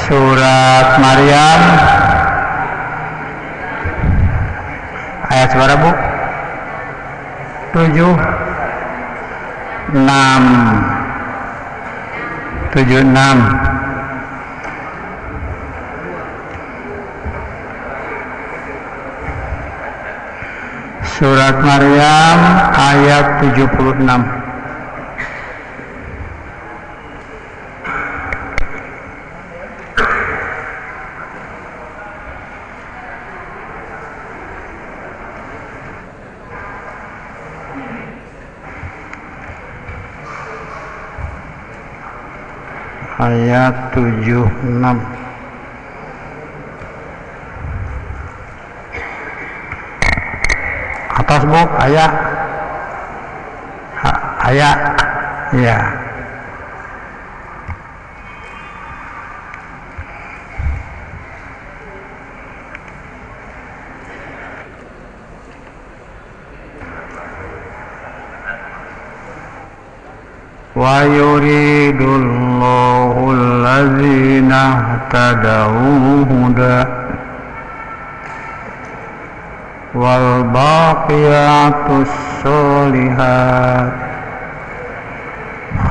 Surat Maryam ayat berapa, Bu? 76. Surat Maryam ayat 76. Ayat 76. Atas, Bu, ayat. Ayat. Ya. Wa yuridullahu allazina ihtadaw huda wal baqiyatus sholihat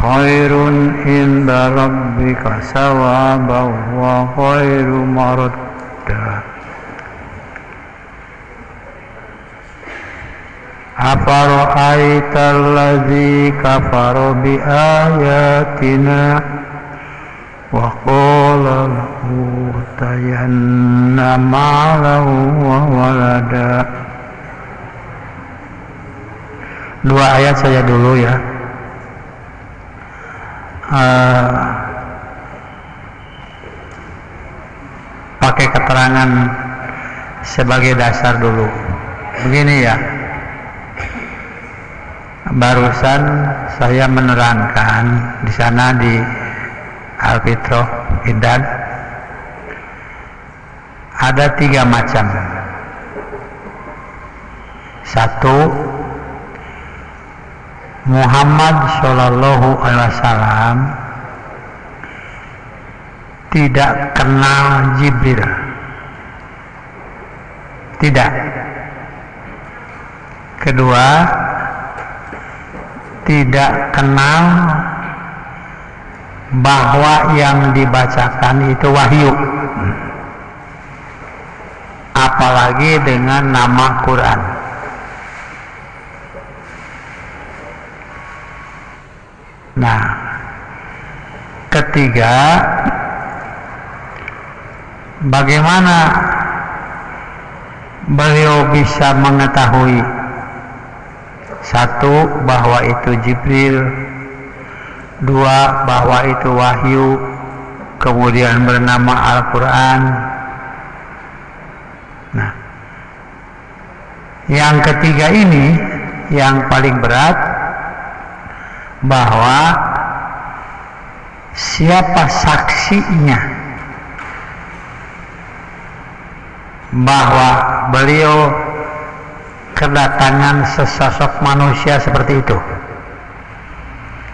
khairun inda rabbika sawaban wa khairu maradda. Afara'aital ladzi kafara bi ayatina wa qala lahu tayanna ma'lahu wa walada. Dua ayat saja dulu ya. Pakai keterangan sebagai dasar dulu. Begini ya. Barusan saya menerangkan di sana di Al-Fitrah Idad ada 3 macam. 1, Muhammad Shallallahu Alaihi Wasallam tidak kenal Jibril, tidak. Kedua, tidak kenal bahwa yang dibacakan itu wahyu, apalagi dengan nama Quran. Nah, ketiga, bagaimana beliau bisa mengetahui 1, bahwa itu Jibril, 2, bahwa itu wahyu, kemudian bernama Al-Quran. Nah, yang ketiga ini yang paling berat, bahwa siapa saksinya bahwa beliau kedatangan sesosok manusia seperti itu.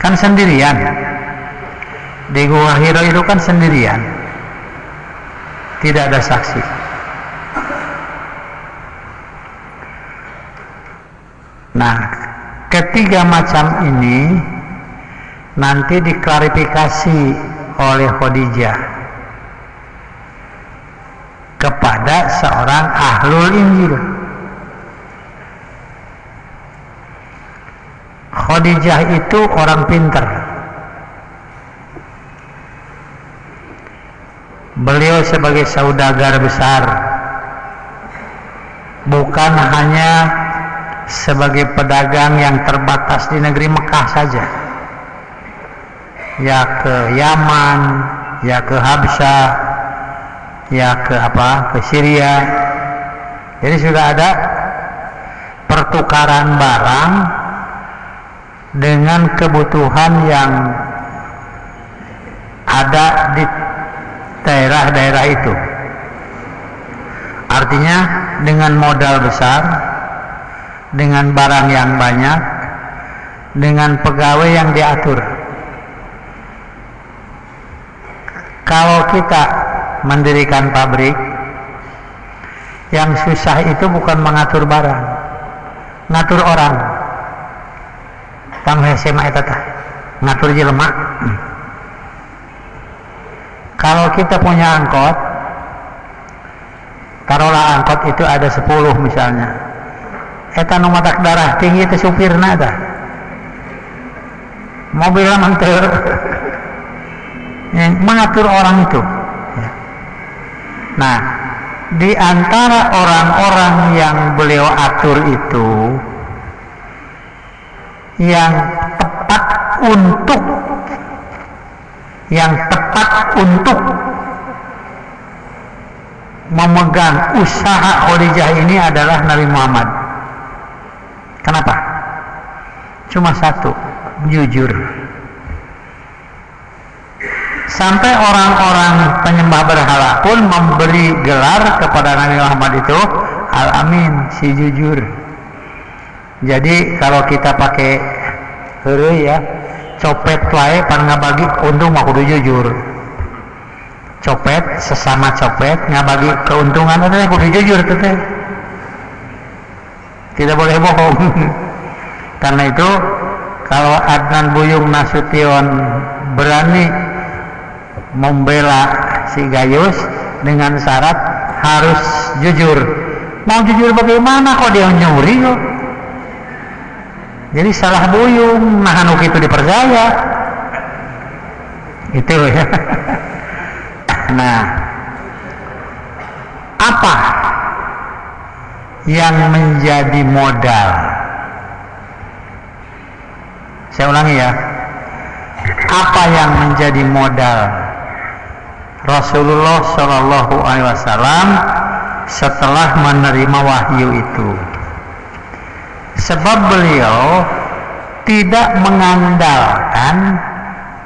Kan sendirian di Gua Hira itu, kan sendirian, tidak ada saksi. Nah, ketiga macam ini nanti diklarifikasi oleh Khadijah kepada seorang ahlul Injil. Khadijah itu orang pintar. Beliau sebagai saudagar besar, bukan hanya sebagai pedagang yang terbatas di negeri Mekah saja, ya ke Yaman, ya ke Habsyah, ya ke Syria. Jadi sudah ada pertukaran barang dengan kebutuhan yang ada di daerah-daerah itu. Artinya dengan modal besar, dengan barang yang banyak, dengan pegawai yang diatur. Kalau kita mendirikan pabrik. Yang susah itu bukan mengatur barang, ngatur orang. Tang SMA eta tah, ngatur jelema. Kalau kita punya angkot, taruhlah angkot itu ada 10 misalnya. Eta nu matak darah tinggi itu supirna tah. Mobilnya mantel. Mengatur orang itu. Nah, di antara orang-orang yang beliau atur itu, yang tepat untuk memegang usaha Khadijah ini adalah Nabi Muhammad. Kenapa? Cuma satu, jujur. Sampai orang-orang penyembah berhala pun memberi gelar kepada Nabi Muhammad itu Al-Amin, si jujur. Jadi kalau kita pakai heureuy ya, copet wae pan ngabagi untung mah kudu jujur. Copet sesama copet ngabagi keuntungan teh kudu jujur teh. Tidak boleh bohong. Karena itu kalau Adnan Buyung Nasution berani membela si Gayus dengan syarat harus jujur. Mau jujur bagaimana kok dia nyuri kok? Jadi salah Buyung, nah anu kitu dipercaya. Itu ya. Nah, apa yang menjadi modal? Saya ulangi ya. Apa yang menjadi modal Rasulullah Shallallahu Alaihi Wasallam setelah menerima wahyu itu? Sebab beliau tidak mengandalkan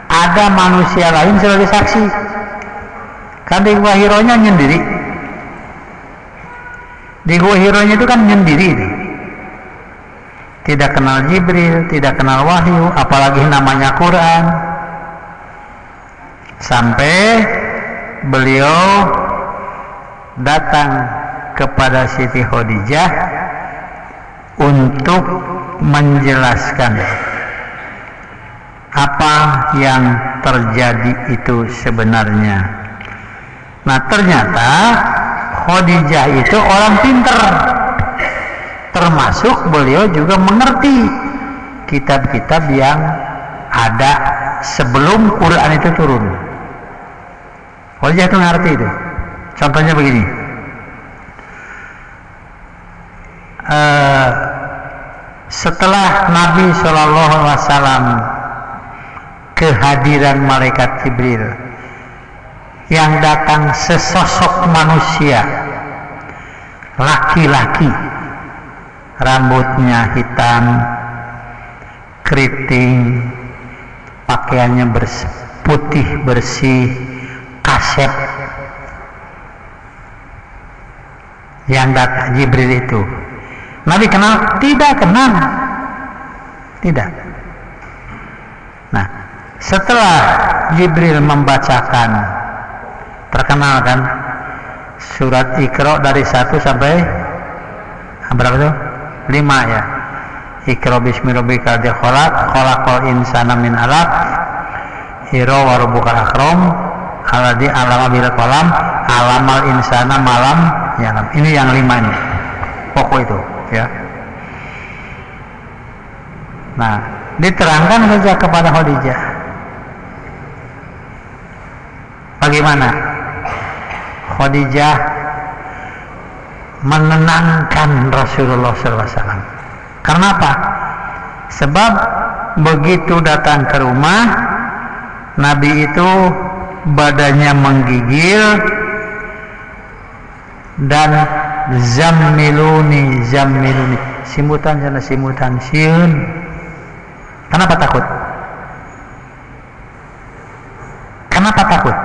ada manusia lain sebagai saksi. Kan di Gua Hironya nyendiri. Di Gua Hironya itu kan nyendiri. Tidak kenal Jibril, tidak kenal wahyu, apalagi namanya Quran. Sampai beliau datang kepada Siti Khadijah untuk menjelaskan apa yang terjadi itu sebenarnya. Nah, ternyata Khadijah itu orang pinter, termasuk beliau juga mengerti kitab-kitab yang ada sebelum Quran itu turun. Khadijah itu ngerti itu. Contohnya begini. Setelah Nabi Shallallahu Alaihi Wasallam kehadiran malaikat Jibril yang datang sesosok manusia, laki-laki, rambutnya hitam, keriting, pakaiannya putih bersih, kasep, yang datang Jibril itu. Nabi kenal? Tidak kenal. Tidak. Nah, setelah Jibril membacakan, terkenal kan surat Iqra dari 1 sampai berapa itu? 5 ya. Iqra bismi rabbikal ladzi khalaq, khalaqal insana min 'alaq, Iqra wa rabbukal akram, alladzi 'allama bil qalam, 'allamal insana malam ya. Ini yang 5 ini. Pokok itu ya. Nah, diterangkan saja kepada Khadijah. Bagaimana Khadijah menenangkan Rasulullah SAW. Karena apa? Sebab begitu datang ke rumah, Nabi itu badannya menggigil dan zammiluni, simutan sana simutan sieun. Kenapa takut? Kenapa takut?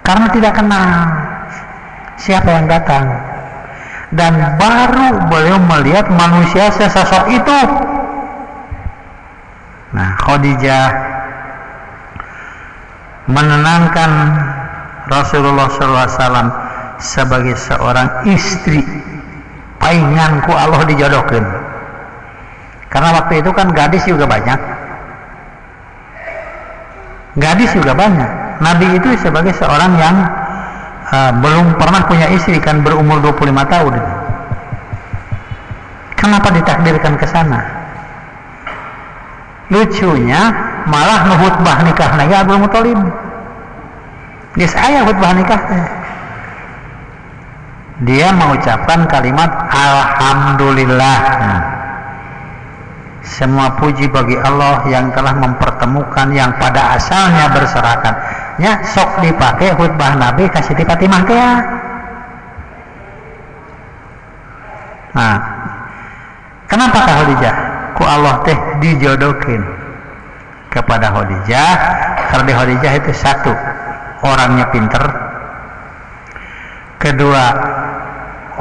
Karena tidak kenal siapa yang datang, dan baru beliau melihat manusia sesosok itu. Nah, Khadijah menenangkan Rasulullah SAW sebagai seorang istri painganku Allah dijodohkan. Karena waktu itu kan gadis juga banyak. Nabi itu sebagai seorang yang belum pernah punya istri, kan berumur 25 tahun. Kenapa ditakdirkan ke sana? Lucunya malah khutbah nikah Abdul Muthalib. Di saya khutbah nikahnya. Dia mengucapkan kalimat alhamdulillah. Semua puji bagi Allah yang telah mempertemukan yang pada asalnya berserakan. Ya, sok dipakai khutbah Nabi kasih di Fatimah teh. Nah, kenapa Khadijah? Ku Allah teh dijodohin kepada Khadijah. Karena Khadijah itu satu, orangnya pinter. Kedua,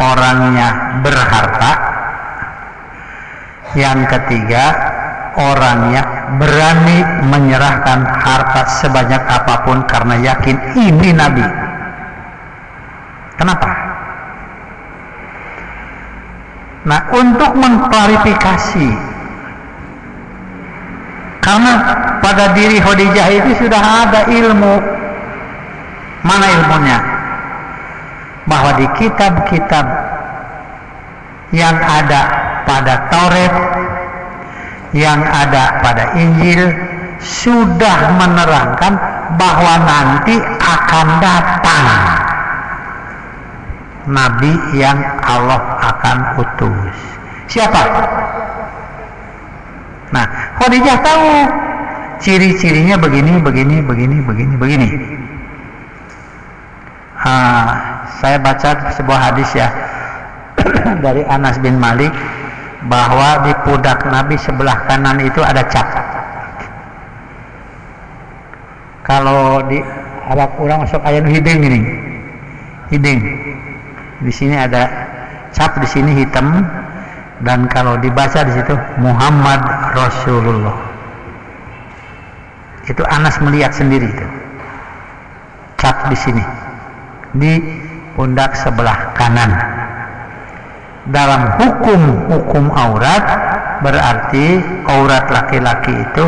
orangnya berharta. Yang ketiga, orangnya berani menyerahkan harta sebanyak apapun karena yakin ini Nabi. Kenapa? Nah, untuk mengklarifikasi, karena pada diri Khadijah itu sudah ada ilmu. Mana ilmunya? Bahwa di kitab-kitab yang ada pada Taurat, yang ada pada Injil, sudah menerangkan bahwa nanti akan datang Nabi yang Allah akan utus. Siapa? Nah, Khadijah tahu ciri-cirinya begini. Saya baca sebuah hadis ya dari Anas bin Malik, bahwa di pundak Nabi sebelah kanan itu ada cap. Kalau di Arab orang masuk ayat hiding ini, hiding. Di sini ada cap, di sini hitam, dan kalau dibaca di situ Muhammad Rasulullah. Itu Anas melihat sendiri itu. Cap di sini, di pundak sebelah kanan. Dalam hukum aurat berarti aurat laki-laki itu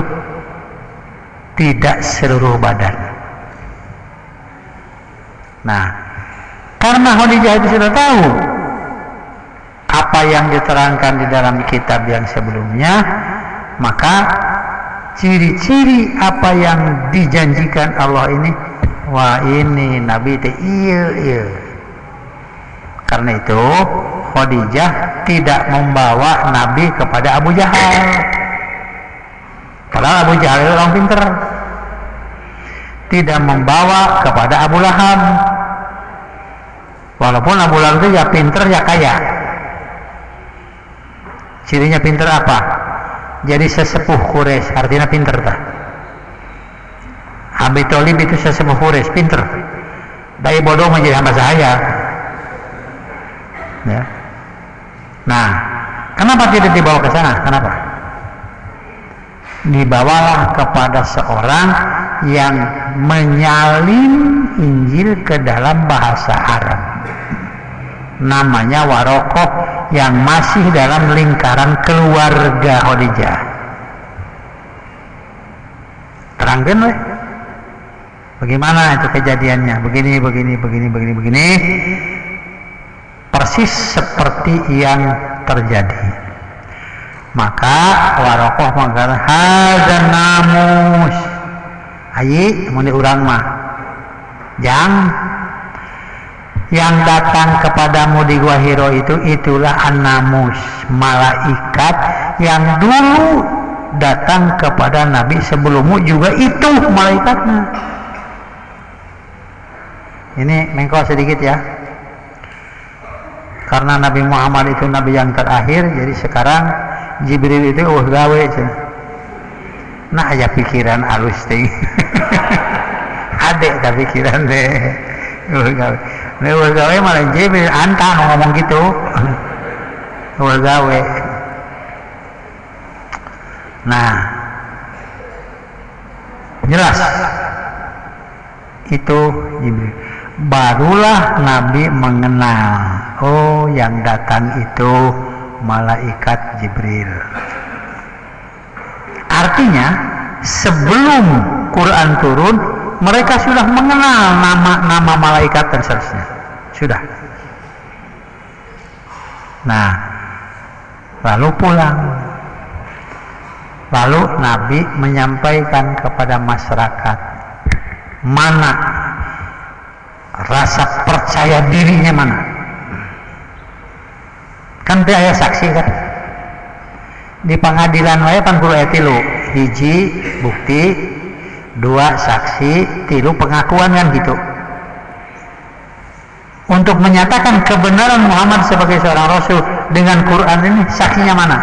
tidak seluruh badan. Nah, karena Khadijah itu sudah tahu apa yang diterangkan di dalam kitab yang sebelumnya, maka ciri-ciri apa yang dijanjikan Allah ini, wah ini Nabi itu iya. Karena itu Khadijah tidak membawa Nabi kepada Abu Jahal. Padahal Abu Jahal itu orang pinter. Tidak membawa kepada Abu Lahab. Walaupun Abu Lahab itu ya pinter ya kaya. Cirinya pinter apa? Jadi sesepuh Quraisy, artinya pinter tak? Abi Thalib itu sesepuh Quraisy, pinter. Dai bodoh menjadi hamba sahaya. Ya. Nah, kenapa tidak dibawa ke sana? Kenapa? Dibawalah kepada seorang yang menyalin Injil ke dalam bahasa Arab. Namanya Warokoh, yang masih dalam lingkaran keluarga Khadijah. Terangkan weh. Bagaimana itu kejadiannya? Begini. Persis seperti yang terjadi. Maka Warokoh mengatakan hadzal namus. Ayi, mun urang mah. Yang datang kepadamu di Gua Hiro itulah an-namus, malaikat yang dulu datang kepada Nabi sebelummu juga itu malaikatnya. Ini mengkol sedikit ya. Karena Nabi Muhammad itu Nabi yang terakhir, jadi sekarang Jibril itu gawe. Nah, ya pikiran halus ting. Adek tapi pikiran deh. Gawe. Gawe malah Jibril antah ngomong gitu. Gawe. Nah, jelas. itu Jibril. Barulah Nabi mengenal, oh yang datang itu malaikat Jibril. Artinya sebelum Quran turun mereka sudah mengenal nama-nama malaikat dan seterusnya. Sudah. Nah, lalu pulang. Lalu Nabi menyampaikan kepada masyarakat mana rasa percaya dirinya mana. Kan dia saksi kan. Di pengadilan wae pan kudu aya tilu. Hiji bukti, dua saksi, tilu pengakuan kan gitu. Untuk menyatakan kebenaran Muhammad sebagai seorang rasul dengan Quran ini saksinya mana?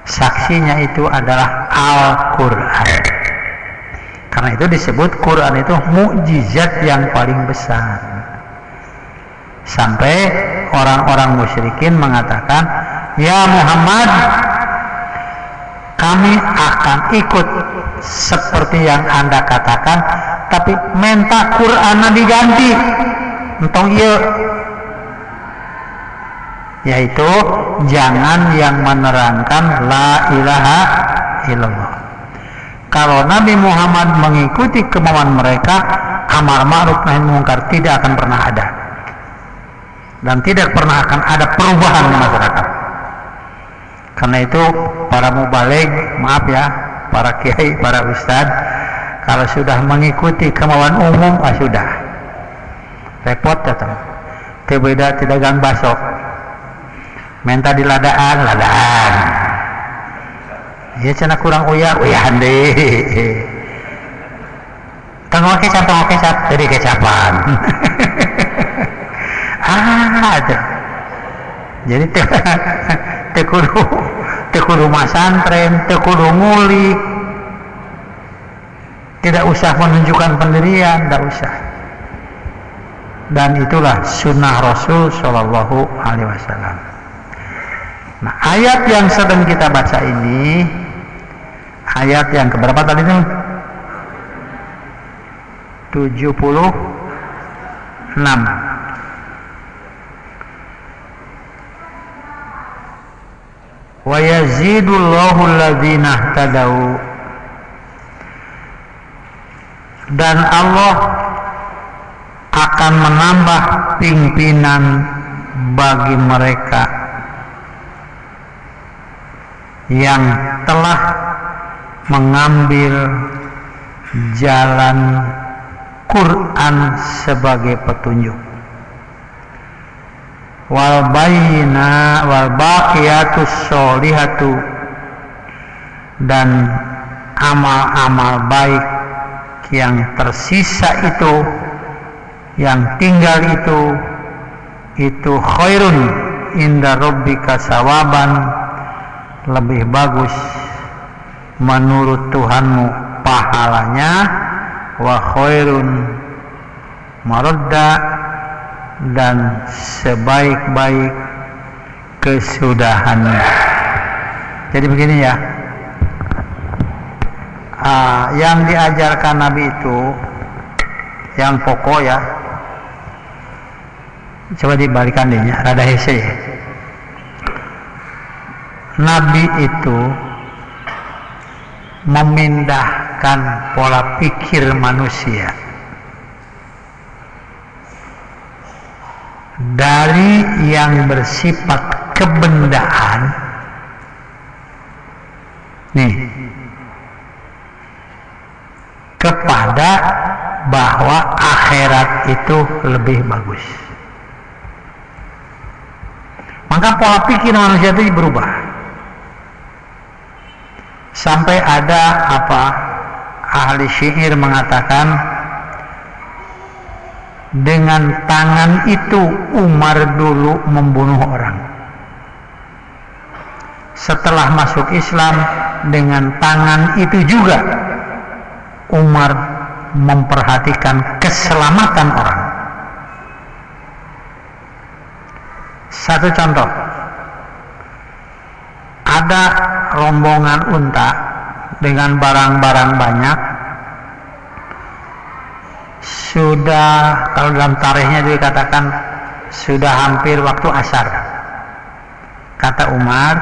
Saksinya itu adalah Al-Quran. Karena itu disebut Quran itu mukjizat yang paling besar. Sampai orang-orang musyrikin mengatakan, ya Muhammad, kami akan ikut seperti yang Anda katakan, tapi minta Qurannya diganti. Entong iya. Yaitu jangan yang menerangkan la ilaha illallah. Kalau Nabi Muhammad mengikuti kemauan mereka, amar ma'ruf nahi munkar tidak akan pernah ada. Dan tidak pernah akan ada perubahan di masyarakat. Karena itu para mubaligh, maaf ya, para kiai, para ustad, kalau sudah mengikuti kemauan umum, sudah repot datang. Beda tidak gang basok. Minta di ladaan. Ya cina kurang uyahan deh. Tengok kecap, jadi kecapan. Ada. Jadi tekudu masantren, tekudu ngulik. Tidak usah menunjukkan pendirian, tidak usah. Dan itulah sunnah Rasul Shallallahu Alaihi Wasallam. Nah, ayat yang sedang kita baca ini, ayat yang keberapa tadi itu? 76. Wa yazidullahu alladzina ihtadaw, dan Allah akan menambah pimpinan bagi mereka yang telah mengambil jalan Quran sebagai petunjuk. Wal baqiyatus sholihatu, dan amal-amal baik yang tersisa itu, yang tinggal itu khairun inda rabbika sawaban, lebih bagus menurut Tuhanmu pahalanya, wa khairun maradda, dan sebaik-baik kesudahannya. Jadi begini ya, yang diajarkan Nabi itu yang pokok ya, coba dibalikan deh ya, rada hese. Nabi itu memindahkan pola pikir manusia dari yang bersifat kebendaan kepada bahwa akhirat itu lebih bagus. Maka pola pikir manusia itu berubah. Sampai ada ahli syair mengatakan, dengan tangan itu Umar dulu membunuh orang. Setelah masuk Islam, dengan tangan itu juga Umar memperhatikan keselamatan orang. Satu contoh, ada rombongan unta dengan barang-barang banyak, sudah, kalau dalam tarikhnya dikatakan sudah hampir waktu asar. Kata Umar,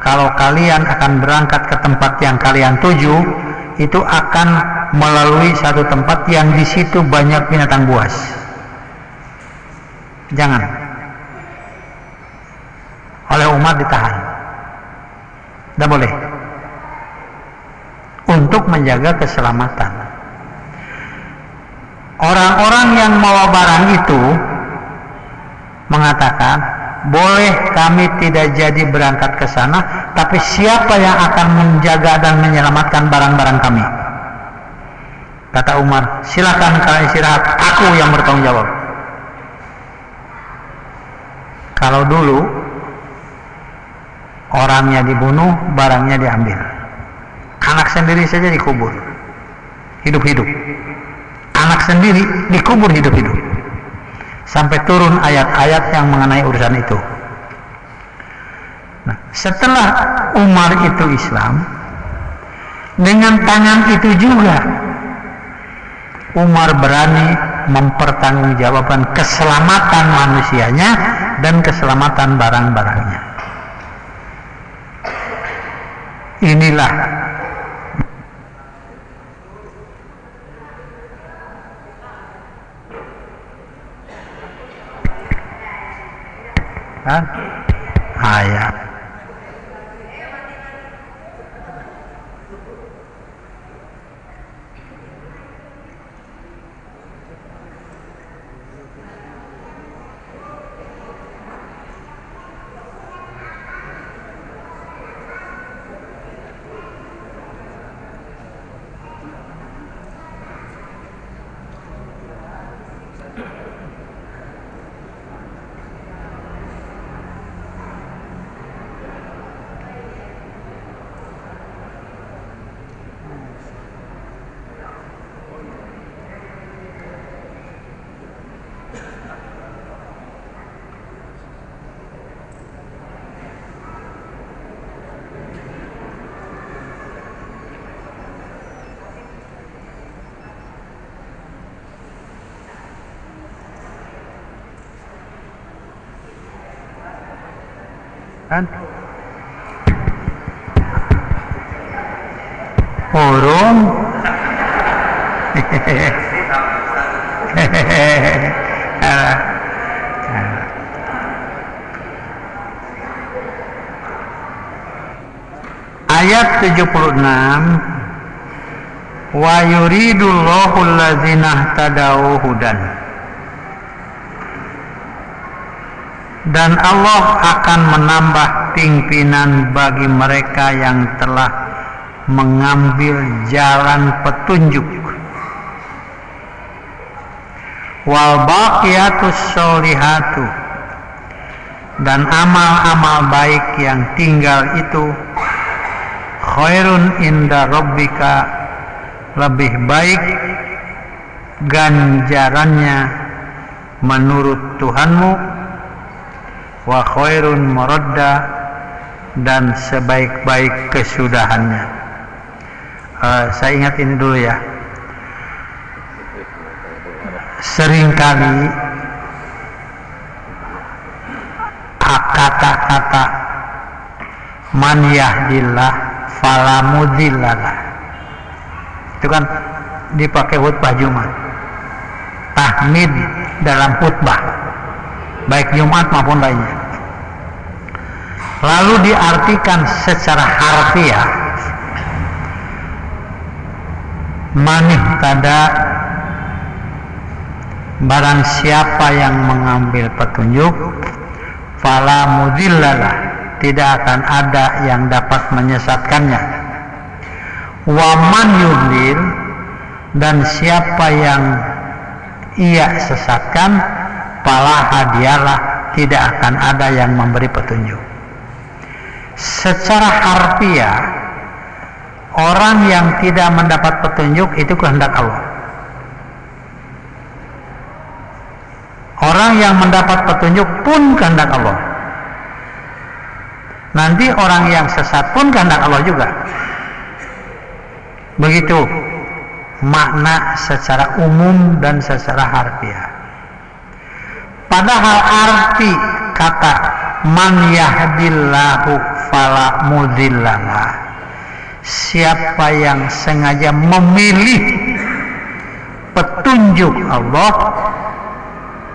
kalau kalian akan berangkat ke tempat yang kalian tuju, itu akan melalui satu tempat yang di situ banyak binatang buas. Jangan. Oleh Umar ditahan. Tidak boleh. Untuk menjaga keselamatan. Orang-orang yang membawa barang itu mengatakan, boleh kami tidak jadi berangkat ke sana, tapi siapa yang akan menjaga dan menyelamatkan barang-barang kami? Kata Umar, silakan kalian istirahat, aku yang bertanggung jawab. Kalau dulu orangnya dibunuh, barangnya diambil, anak sendiri saja dikubur hidup-hidup, anak sendiri dikubur hidup-hidup, sampai turun ayat-ayat yang mengenai urusan itu. Nah, setelah Umar itu Islam, dengan tangan itu juga Umar berani mempertanggungjawabkan keselamatan manusianya dan keselamatan barang-barangnya. Inilah ayat. Kan? Urung. Ayat 76, wa yuridullahu allazina ihtadau hudan. Dan Allah akan menambah pimpinan bagi mereka yang telah mengambil jalan petunjuk. Wal baqiyatus sholihatu, dan amal-amal baik yang tinggal itu khairun inda rabbika, lebih baik ganjarannya menurut Tuhanmu, wa khairun maradda, dan sebaik-baik kesudahannya. Saya ingat ini dulu ya, seringkali kata-kata man yahdillah fala mudhillalah itu kan dipakai khutbah Jumat, tahmid dalam khutbah baik Jumat maupun lainnya, lalu diartikan secara harfiah, manih tada, barang siapa yang mengambil petunjuk, fala mudhillalah, tidak akan ada yang dapat menyesatkannya, wa man yudlil, dan siapa yang ia sesatkan, fala hadiyalah, tidak akan ada yang memberi petunjuk. Secara harfiah, orang yang tidak mendapat petunjuk itu kehendak Allah. Orang yang mendapat petunjuk pun kehendak Allah. Nanti orang yang sesat pun kehendak Allah juga. Begitu makna secara umum dan secara harfiah. Padahal arti kata man yahdillahu fala mudhillalah, siapa yang sengaja memilih petunjuk Allah,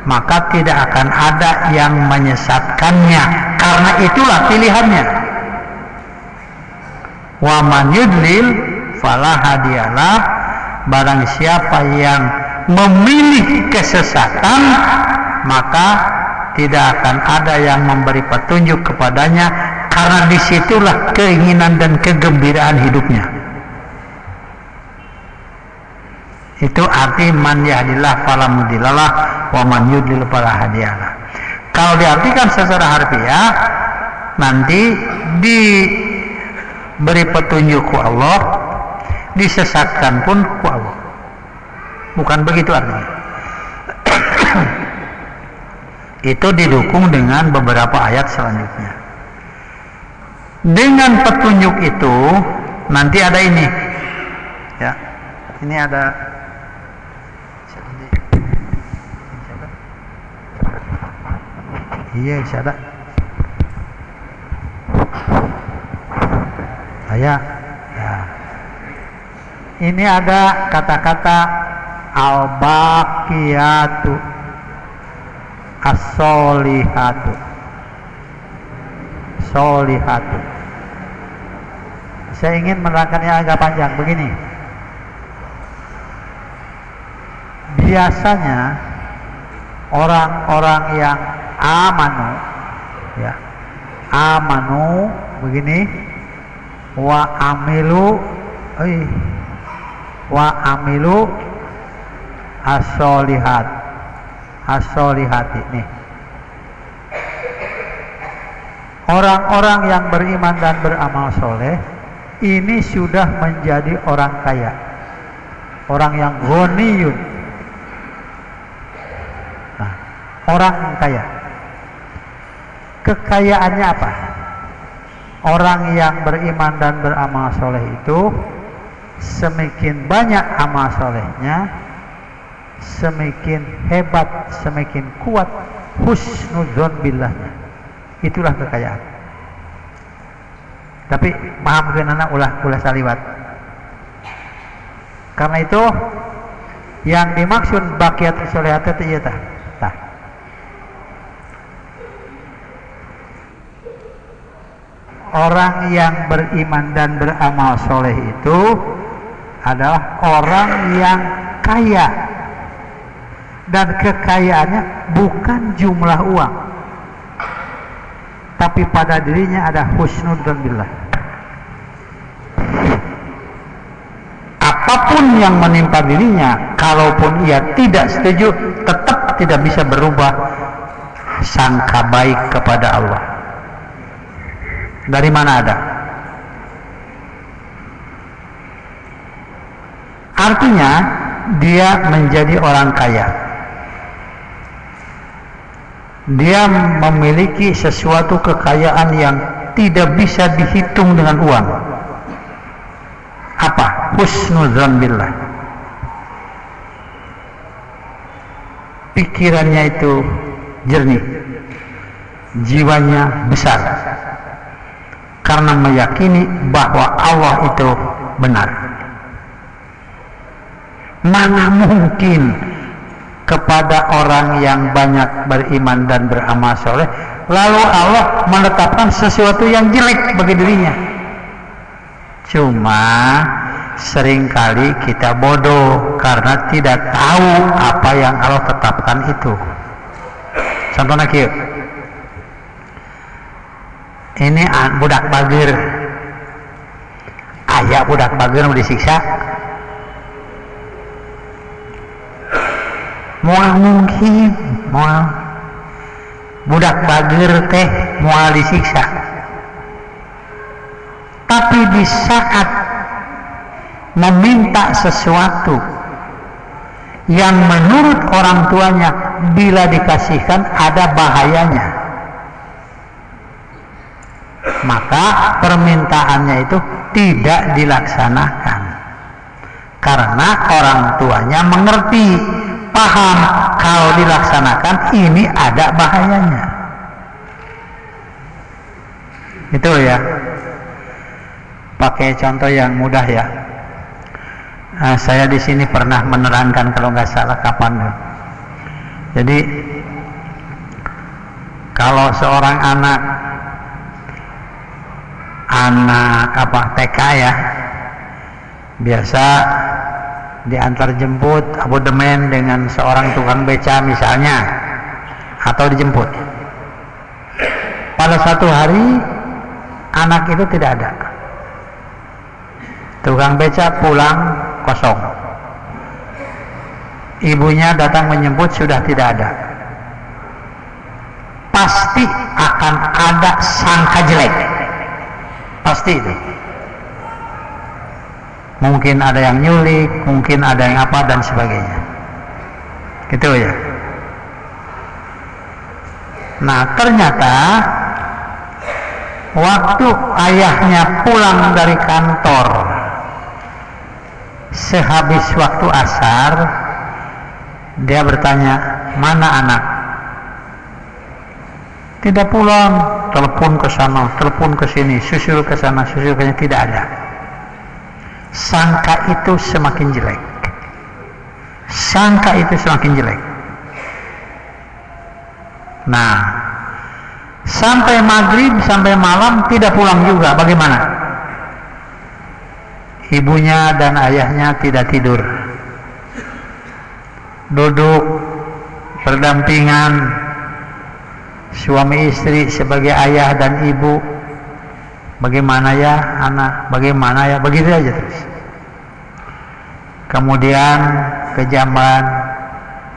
maka tidak akan ada yang menyesatkannya, karena itulah pilihannya. Wa man yudlil fala hadiyalah, barang siapa yang memilih kesesatan, maka tidak akan ada yang memberi petunjuk kepadanya, karena disitulah keinginan dan kegembiraan hidupnya. Itu arti man yahdillah fala mudhillalah wa man yudlil fala hadiyalah. Kalau diartikan secara harfiah, nanti diberi petunjuk ku Allah, disesatkan pun ku Allah. Bukan begitu artinya. Itu didukung dengan beberapa ayat selanjutnya. Dengan petunjuk itu nanti ada ini, ya, ini ada iya ada ayat, ya. Ini ada kata-kata al-baqiyatu as-solihatu, solihatu. Saya ingin menerangkannya agak panjang begini. Biasanya orang-orang yang amanu, ya, amanu begini, wa amilu as-solihat, as-solihati nih. Orang-orang yang beriman dan beramal soleh ini sudah menjadi orang kaya, orang yang ghaniyun. Nah, orang kaya, kekayaannya apa? Orang yang beriman dan beramal soleh itu semakin banyak amal solehnya, semakin hebat, semakin kuat husnudzon billahnya. Itulah kekayaan. Tapi maafkan anak ulah saliwat. Karena itu yang dimaksud baqiyatus sholihat itu iya tah. Orang yang beriman dan beramal soleh itu adalah orang yang kaya, dan kekayaannya bukan jumlah uang, tapi pada dirinya ada husnudzon billah. Apapun yang menimpa dirinya, kalaupun ia tidak setuju, tetap tidak bisa berubah sangka baik kepada Allah. Dari mana ada? Artinya dia menjadi orang kaya. Dia memiliki sesuatu kekayaan yang tidak bisa dihitung dengan uang. Apa? Husnudzon billah. Pikirannya itu jernih, jiwanya besar, karena meyakini bahwa Allah itu benar. Mana mungkin kepada orang yang banyak beriman dan beramal soleh, lalu Allah menetapkan sesuatu yang jelek bagi dirinya. Cuma seringkali kita bodoh karena tidak tahu apa yang Allah tetapkan itu. Contohnya kieu. Ini budak bagir, ayah budak bagir mau disiksa, moal mungkin moal budak bagir teh moal disiksa. Tapi di saat meminta sesuatu yang menurut orang tuanya bila dikasihkan ada bahayanya, maka permintaannya itu tidak dilaksanakan. karena orang tuanya mengerti, paham kalau dilaksanakan ini ada bahayanya. Itu ya. Pakai contoh yang mudah ya. Saya di sini pernah menerangkan kalau nggak salah kapan. Jadi kalau seorang anak TK ya, biasa diantar jemput abodemen dengan seorang tukang beca misalnya, atau dijemput. Pada satu hari anak itu tidak ada, tukang beca pulang kosong, ibunya datang menjemput sudah tidak ada. Pasti akan ada sangka jelek, pasti itu. Mungkin ada yang nyulik, mungkin ada yang apa dan sebagainya, gitu ya. Nah ternyata waktu ayahnya pulang dari kantor sehabis waktu asar, dia bertanya, mana anak? Tidak pulang, telepon ke sana, telepon ke sini, susul ke sana, susul ke sini, tidak ada. Sangka itu semakin jelek. Sangka itu semakin jelek. Nah, sampai maghrib, sampai malam tidak pulang juga, bagaimana? Ibunya dan ayahnya tidak tidur, duduk berdampingan, suami istri sebagai ayah dan ibu. Bagaimana ya anak, bagaimana ya, begitu aja terus. Kemudian ke jamban,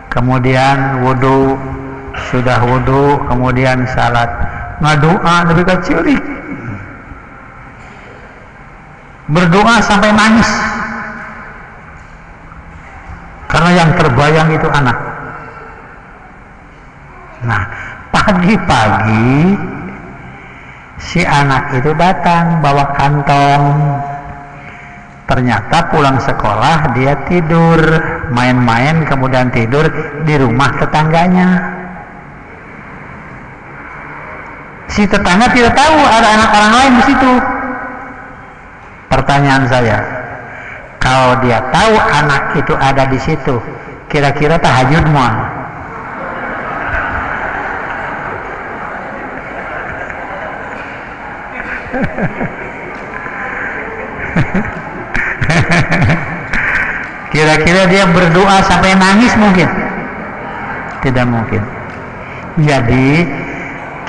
kemudian wudu, sudah wudu, kemudian salat, ngadoa lebih kecil, berdoa sampai nangis karena yang terbayang itu anak. Nah, pagi-pagi si anak itu datang bawa kantong. Ternyata pulang sekolah dia tidur, main-main, kemudian tidur di rumah tetangganya. Si tetangga tidak tahu ada anak orang lain di situ. Pertanyaan saya, kalau dia tahu anak itu ada di situ, kira-kira tahajud mual? Kira-kira dia berdoa sampai nangis mungkin? Tidak mungkin. Jadi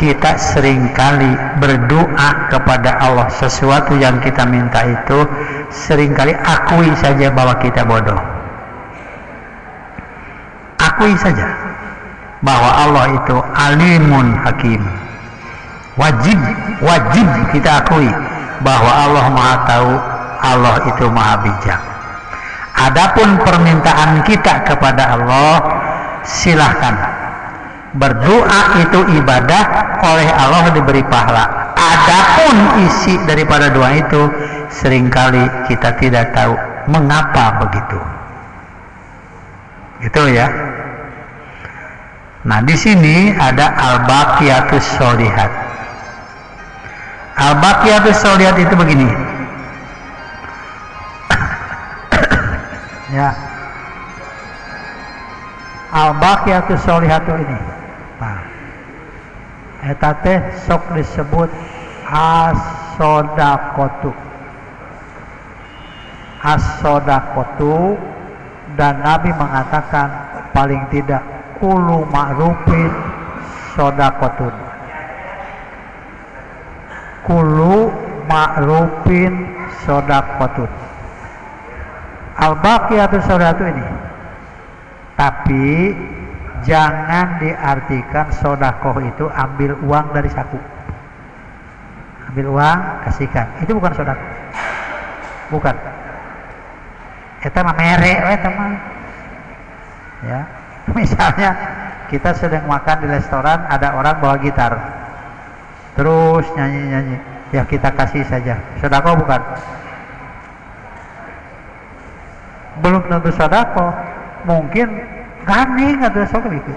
kita seringkali berdoa kepada Allah sesuatu yang kita minta itu seringkali akui saja bahwa kita bodoh. Akui saja bahwa Allah itu alimun hakim. Wajib kita akui bahwa Allah Maha Tahu, Allah itu Maha Bijak. Adapun permintaan kita kepada Allah, silahkan. Berdoa itu ibadah, oleh Allah diberi pahala. Adapun isi daripada doa itu seringkali kita tidak tahu mengapa begitu. Gitu ya. Nah, di sini ada al-baqiyatus sholihat. Al-baqiyatus sholihat itu begini. Ya. Al-baqiyatus sholihat ini. Nah, eta teh sok disebut as-sodaqotu. As-sodaqotu, dan Nabi mengatakan paling tidak kulu ma'rufin sodaqotun. Kulu ma'rufin sodaqotun. Al-baqiyatus sholihat ini. Tapi jangan diartikan sodakoh itu ambil uang dari saku, ambil uang kasihkan, itu bukan sodakoh, bukan. Eta mah mere, eta mah. Ya, misalnya kita sedang makan di restoran, ada orang bawa gitar, terus nyanyi-nyanyi, ya kita kasih saja, sodakoh bukan? belum tentu sedekah, mungkin gandeng atau sok gitu.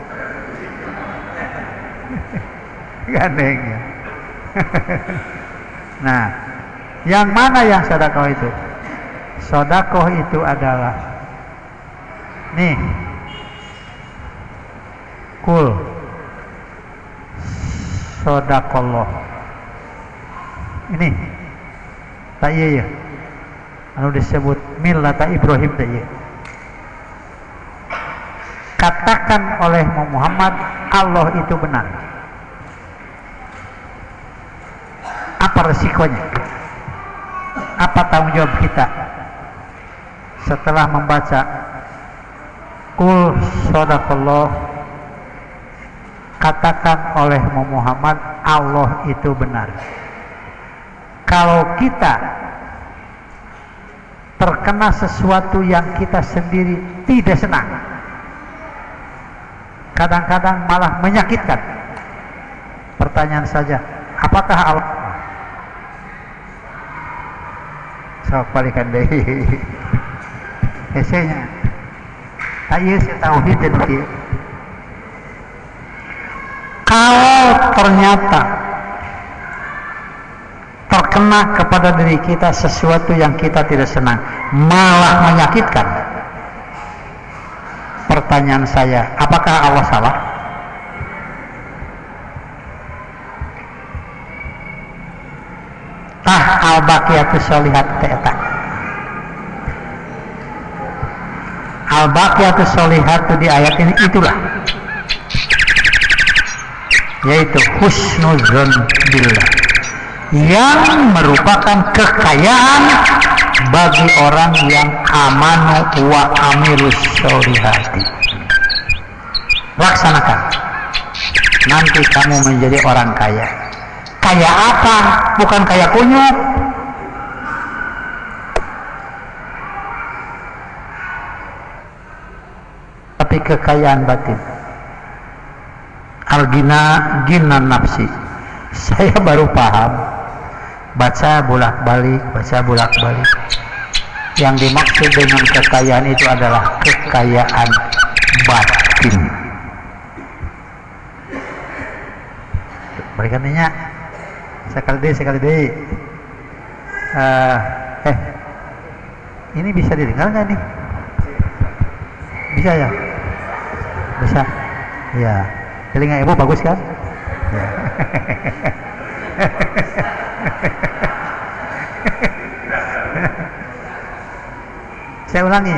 Gandeng ya. Nah, yang mana yang sedekah itu? Sedekah itu adalah nih, kul sodakollah. Ini tak iya ya, anu disebut millata Ibrahim tak iya. Katakan oleh Muhammad, Allah itu benar. Apa resikonya? Apa tanggung jawab kita setelah membaca kul sodakollah? Katakan oleh Muhammad, Allah itu benar. Kalau kita terkena sesuatu yang kita sendiri tidak senang, kadang-kadang malah menyakitkan, pertanyaan saja, apakah Allah? Sok balikan deh esenya ayo saya tauhid dan dia. Kalau ternyata terkena kepada diri kita sesuatu yang kita tidak senang, malah menyakitkan, pertanyaan saya, apakah Allah salah? Tah al-baqiyatus sholihat ta'ata. Al-baqiyatus sholihat di ayat ini itulah, yaitu husnuzon billah, yang merupakan kekayaan bagi orang yang amanu wa amilus sholihati. Laksanakan, nanti kamu menjadi orang kaya. Kaya apa? Bukan kaya kunyuk. Tapi kekayaan batin. Al-gina ginan nafsi. Saya baru paham. Baca bolak-balik. Yang dimaksud dengan kekayaan itu adalah kekayaan batin. Berikan minyak. Sekali deh. Ini bisa didengar nggak nih? Bisa ya? Bisa. Ya. Telinga ibu bagus kan? Ya. Saya ulangi.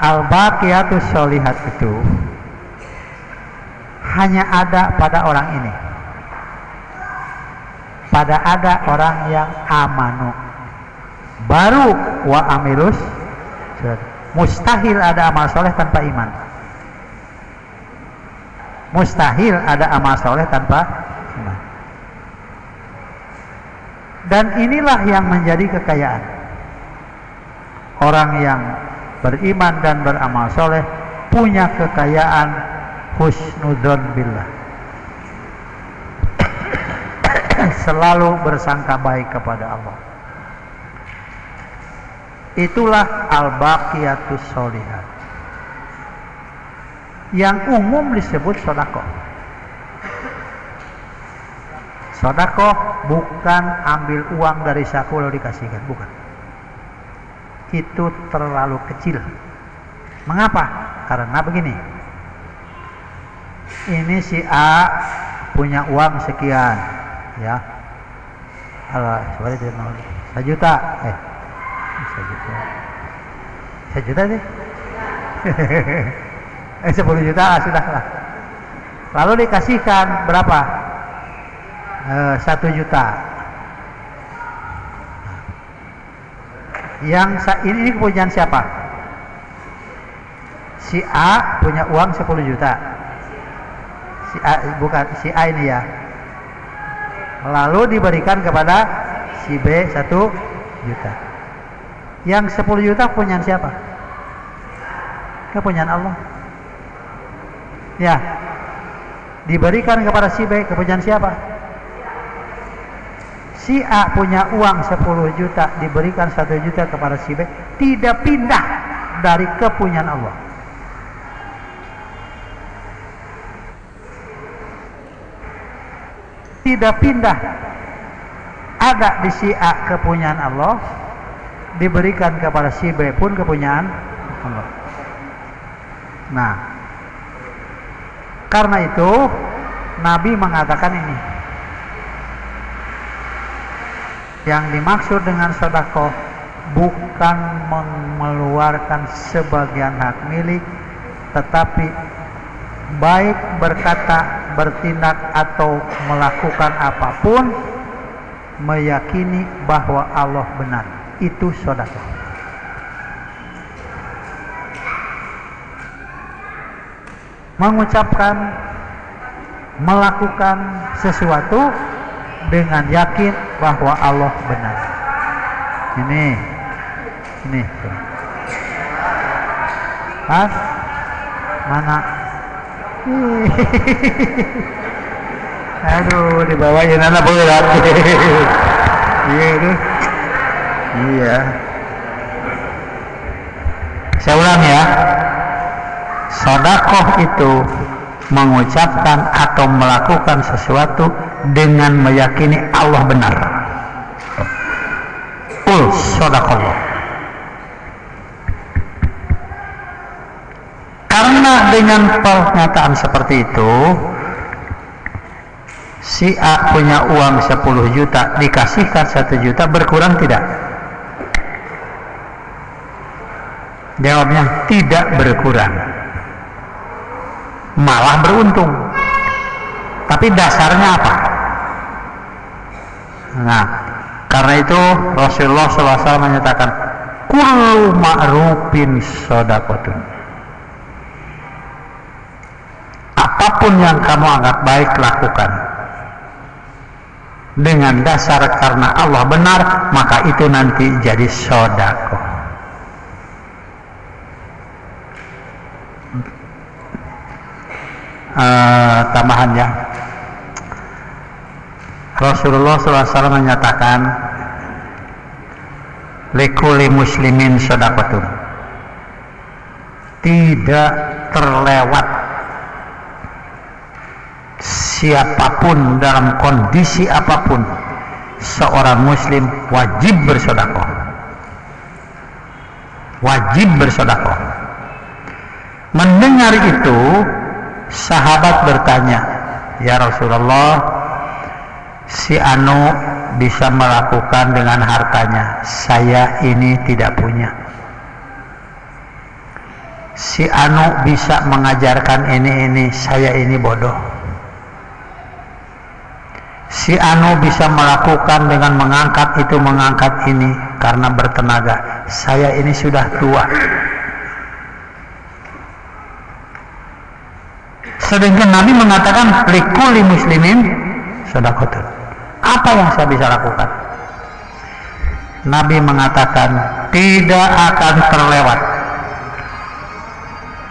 Al-baqiyatus sholihat itu hanya ada pada orang ini. Pada ada orang yang amanu. Baru wa amilus. Mustahil ada amal soleh tanpa iman. Mustahil ada amal soleh tanpa iman. Dan inilah yang menjadi kekayaan. Orang yang beriman dan beramal soleh punya kekayaan husnudzon billah. Selalu bersangka baik kepada Allah. Itulah al-baqiyatus sholihat, yang umum disebut sedekah. Sedekah bukan ambil uang dari saku lalu dikasihkan, bukan. Itu terlalu kecil. Mengapa? Karena begini, ini si A punya uang sekian, ya, seperti itu, 1 juta, 1 juta sih, 10 juta sudahlah. Lalu dikasihkan berapa? 1 juta. Yang ini kepunyaan siapa? Si A punya uang 10 juta. Si A, bukan si A ini ya. Lalu diberikan kepada si B 1 juta. Yang 10 juta kepunyaan siapa? Kepunyaan Allah. Ya. Diberikan kepada si B, kepunyaan siapa? Si A punya uang 10 juta, diberikan 1 juta kepada si B, tidak pindah dari kepunyaan Allah. Tidak pindah. Ada di si A kepunyaan Allah, diberikan kepada si B pun kepunyaan Allah. Nah, karena itu Nabi mengatakan ini. Yang dimaksud dengan sedekah bukan mengeluarkan sebagian hak milik, tetapi baik berkata, bertindak atau melakukan apapun, meyakini bahwa Allah benar. Itu sedekah. Mengucapkan, melakukan sesuatu dengan yakin bahwa Allah benar. Ini. Hah? Mana? Aduh, dibawain anak berat. Iya itu. Iya. Saya ulang ya. Sedekah itu mengucapkan atau melakukan sesuatu dengan meyakini Allah benar. Shadaqallah. Karena dengan pernyataan seperti itu, si A punya uang 10 juta, dikasihkan 1 juta, berkurang tidak? Jawabnya tidak berkurang, malah beruntung. Tapi dasarnya apa? Nah, karena itu Rasulullah SAW menyatakan, kullu ma'rufin shadaqatun. Apapun yang kamu anggap baik, lakukan dengan dasar karena Allah benar, maka itu nanti jadi sedekah. Tambahannya, Rasulullah SAW menyatakan, likulli muslimin shadaqatun. Tidak terlewat siapapun dalam kondisi apapun, seorang muslim wajib bersedekah. Wajib bersedekah. Mendengar itu, sahabat bertanya, ya Rasulullah, si Anu bisa melakukan dengan hartanya, saya ini tidak punya. Si Anu bisa mengajarkan ini, saya ini bodoh. Si Anu bisa melakukan dengan mengangkat itu, mengangkat ini karena bertenaga, saya ini sudah tua. Sedangkan Nabi mengatakan, likulli muslimin shadaqatun. Apa yang saya bisa lakukan? Nabi mengatakan tidak akan terlewat,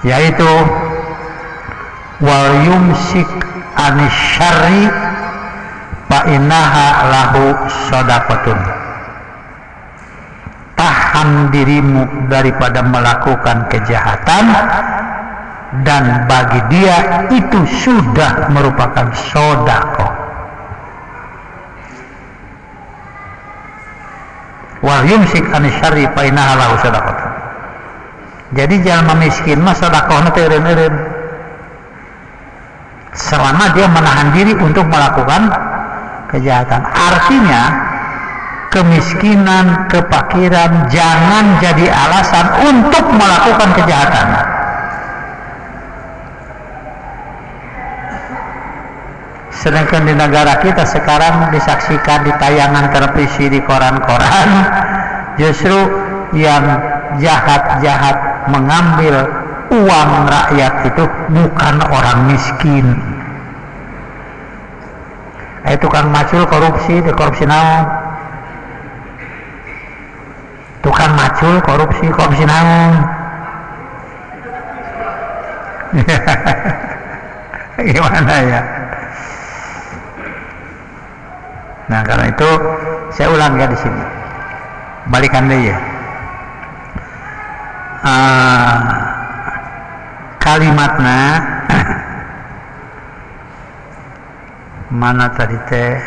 yaitu wal yumsik anis syarri fa innaha lahu shadaqatun. Tahan dirimu daripada melakukan kejahatan, dan bagi dia itu sudah merupakan sedekah. Wal yumsik anis syarri fa innaha lahu shadaqatun. Jadi jangan miskin mah sedekahna teh eureun-eureun. Selama dia menahan diri untuk melakukan kejahatan. Artinya kemiskinan, kefakiran jangan jadi alasan untuk melakukan kejahatan. Sedangkan di negara kita sekarang disaksikan di tayangan televisi, di koran-koran, justru yang jahat-jahat mengambil uang rakyat itu bukan orang miskin. Tukang macul korupsi, korupsi naon? Tukang macul korupsi naon? Gimana ya? Nah, karena itu saya ulang ya di sini. Balikan deh ya. Kalimatna mana tadi teh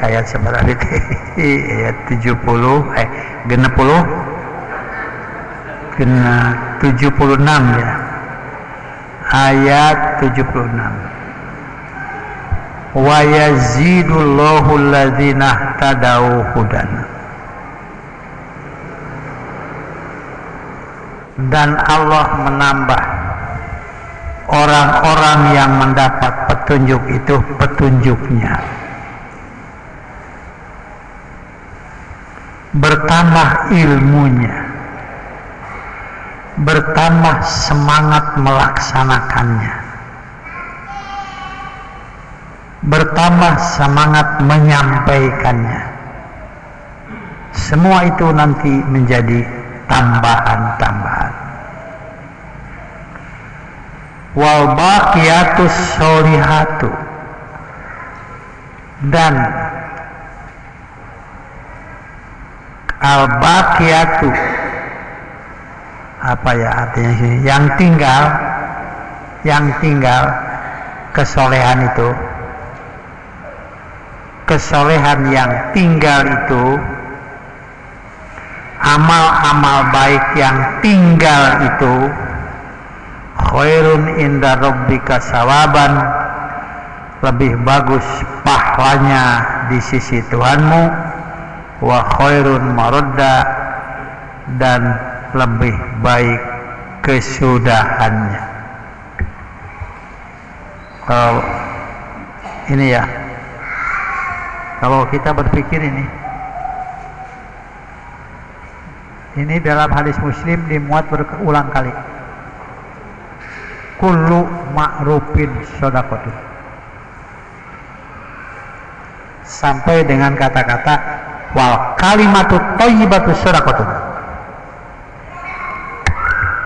ayat seberapa teh? Ayat 70 genep 76 ya. Ayat 76. Wa yazidullahu alladzina tadau hudan. Dan Allah menambah orang-orang yang mendapat petunjuk itu petunjuknya. Bertambah ilmunya, bertambah semangat melaksanakannya, bertambah semangat menyampaikannya. Semua itu nanti menjadi tambahan-tambahan. Wal baqiyatus sholihatu, dan al baqiyatu apa ya artinya sini? Yang tinggal kesolehan itu, kesolehan yang tinggal itu, amal-amal baik yang tinggal itu, khairun inda rabbika sawaban, lebih bagus pahalanya di sisi Tuhanmu, wa khairun maradda, dan lebih baik kesudahannya. Kalau ini ya, kalau kita berpikir ini dalam hadis Muslim dimuat berulang kali. Kullu ma'rufin shadaqatun. Sampai dengan kata-kata wal kalimatu thayyibatu shadaqatun.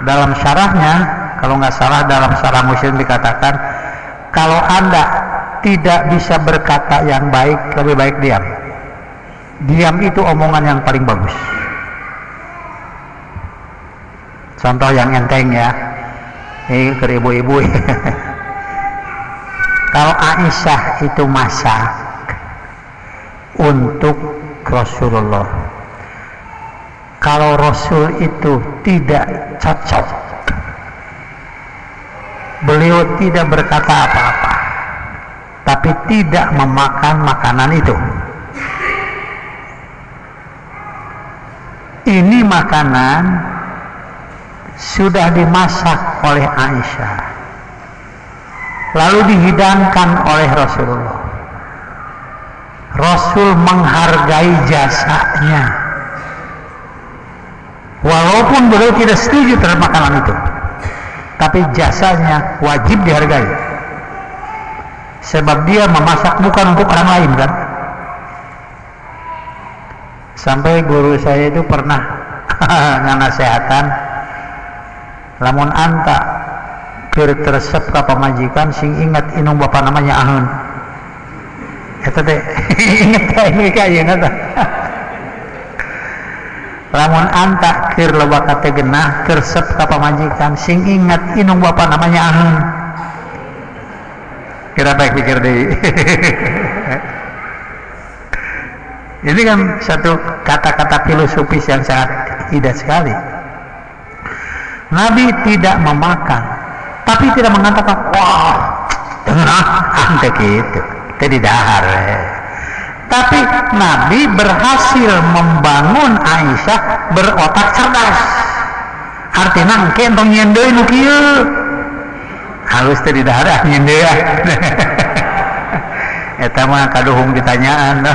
Dalam syarahnya, kalau nggak salah dalam syarah Muslim dikatakan, kalau Anda tidak bisa berkata yang baik, lebih baik diam. Diam itu omongan yang paling bagus. Contoh yang enteng ya, ini ke ibu-ibu. Kalau Aisyah itu masak untuk Rasulullah, kalau Rasul itu tidak cocok, beliau tidak berkata apa-apa, tapi tidak memakan makanan itu. Ini makanan sudah dimasak oleh Aisyah, lalu dihidangkan oleh Rasulullah. Rasul menghargai jasanya, walaupun beliau tidak setuju terhadap makanan itu, tapi jasanya wajib dihargai, sebab dia memasak bukan untuk orang lain kan. Sampai guru saya itu pernah nganasehatan, lamun anta keur teresep ka pamajikan sing ingat inung bapa namanya Ahun. Eta teh inget ka ieu ngata. Lamun anta keur loba ka teh genah teresep ka pamajikan sing ingat inung bapa namanya Ahun. Kira baik pikir deui. Ini kan satu kata-kata filosofis yang sangat indah sekali. Nabi tidak memakan, tapi tidak mengatakan, wah, dengar ante gitu, tidak dahar. Tapi Nabi berhasil membangun Aisyah berotak cerdas. Artinya engke entong nyendeu nu kieu. Halus teh di dahar nyendeu. Eta mah kaduhung ditanyaan.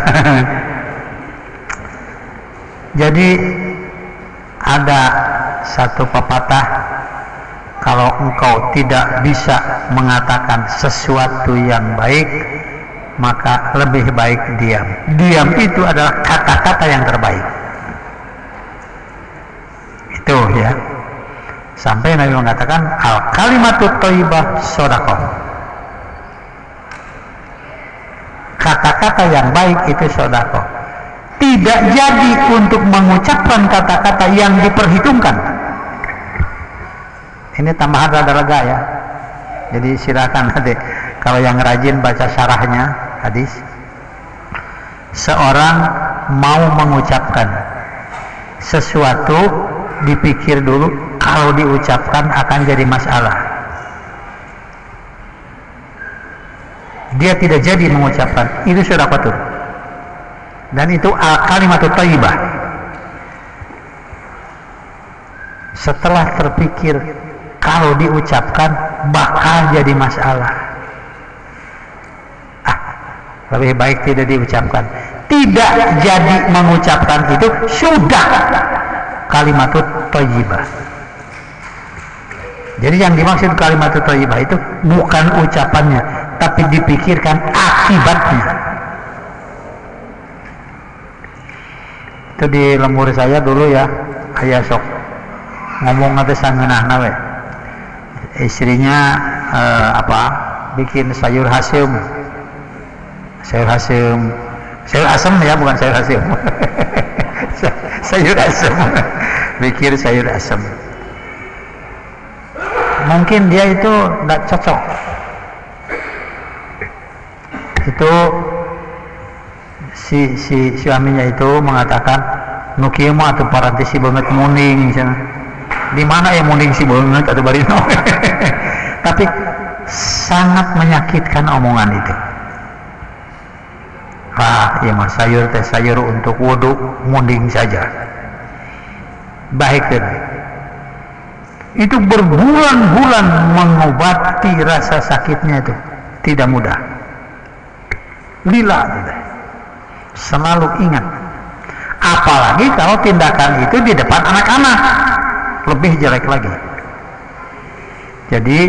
Jadi ada satu pepatah, kalau engkau tidak bisa mengatakan sesuatu yang baik, maka lebih baik diam. Diam itu adalah kata-kata yang terbaik. Itu ya. Sampai Nabi mengatakan al kalimatu thayyibah shadaqah. kata-kata yang baik itu sedekah. Tidak jadi untuk mengucapkan kata-kata yang diperhitungkan. Ini tambahan rada lega ya. Jadi silakan nanti kalau yang rajin baca syarahnya hadis. Seorang mau mengucapkan sesuatu, dipikir dulu, kalau diucapkan akan jadi masalah. Dia tidak jadi mengucapkan, itu sudah kotor. Dan itu kalimatut thayyibah. Setelah terpikir, kalau diucapkan bakal jadi masalah. Lebih baik tidak diucapkan. Tidak jadi mengucapkan itu sudah kalimatut thayyibah. Jadi yang dimaksud kalimatut thayyibah itu bukan ucapannya, tapi dipikirkan akibatnya. Itu di lembur saya dulu ya, ayah sok ngomong nanti sangenahna we. Istrinya bikin sayur hasem. Sayur asem ya, bukan sayur asem. Sayur asem. Bikin sayur asem. Mungkin dia itu tidak cocok. Itu si suaminya itu mengatakan nukieu mah atuh parantesi banget muning misalnya. Di mana ya muning si banget atau barino. Tapi sangat menyakitkan omongan itu. Ya mas, sayur teh sayur untuk wudhu munding saja. Baik kan? Itu berbulan-bulan mengobati rasa sakitnya itu tidak mudah. Lila tidak. Selalu ingat. Apalagi kalau tindakan itu di depan anak-anak, lebih jelek lagi. Jadi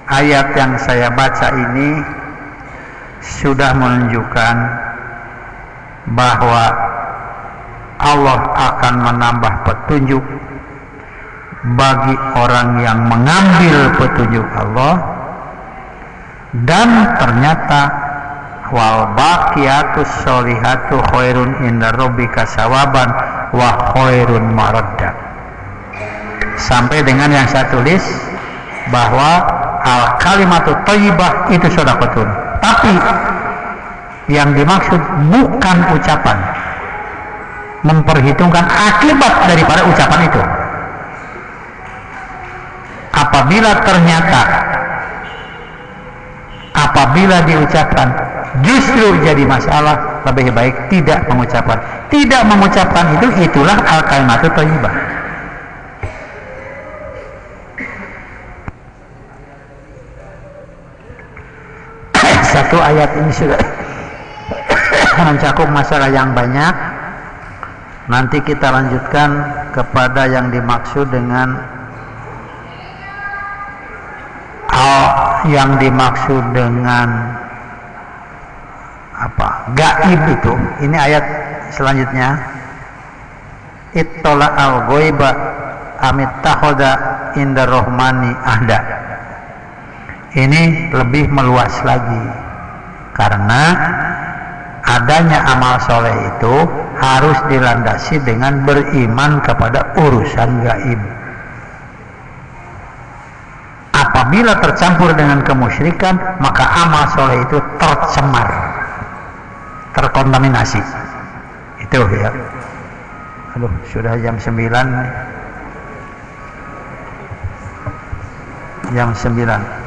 ayat yang saya baca ini sudah menunjukkan bahwa Allah akan menambah petunjuk bagi orang yang mengambil petunjuk Allah, dan ternyata wal baqiyatus sholihatu khairun inda rabbika sawaban wa khairun maradda, sampai dengan yang saya tulis bahwa al kalimatut thayyibah itu sedekatun. Tapi yang dimaksud bukan ucapan, memperhitungkan akibat daripada ucapan itu. Apabila diucapkan justru jadi masalah, lebih baik tidak mengucapkan. Tidak mengucapkan itulah al kalimatut thayyibah. Satu ayat ini sudah mencakup masalah yang banyak. Nanti kita lanjutkan kepada yang dimaksud dengan gaib itu. Ini ayat selanjutnya. Ittala al-ghaiba amittakhadha inda rahmani ahda. Ini lebih meluas lagi, karena adanya amal soleh itu harus dilandasi dengan beriman kepada urusan gaib. Apabila tercampur dengan kemusyrikan, maka amal soleh itu tercemar, terkontaminasi. Itu ya. Aduh, sudah jam 9. Jam 9.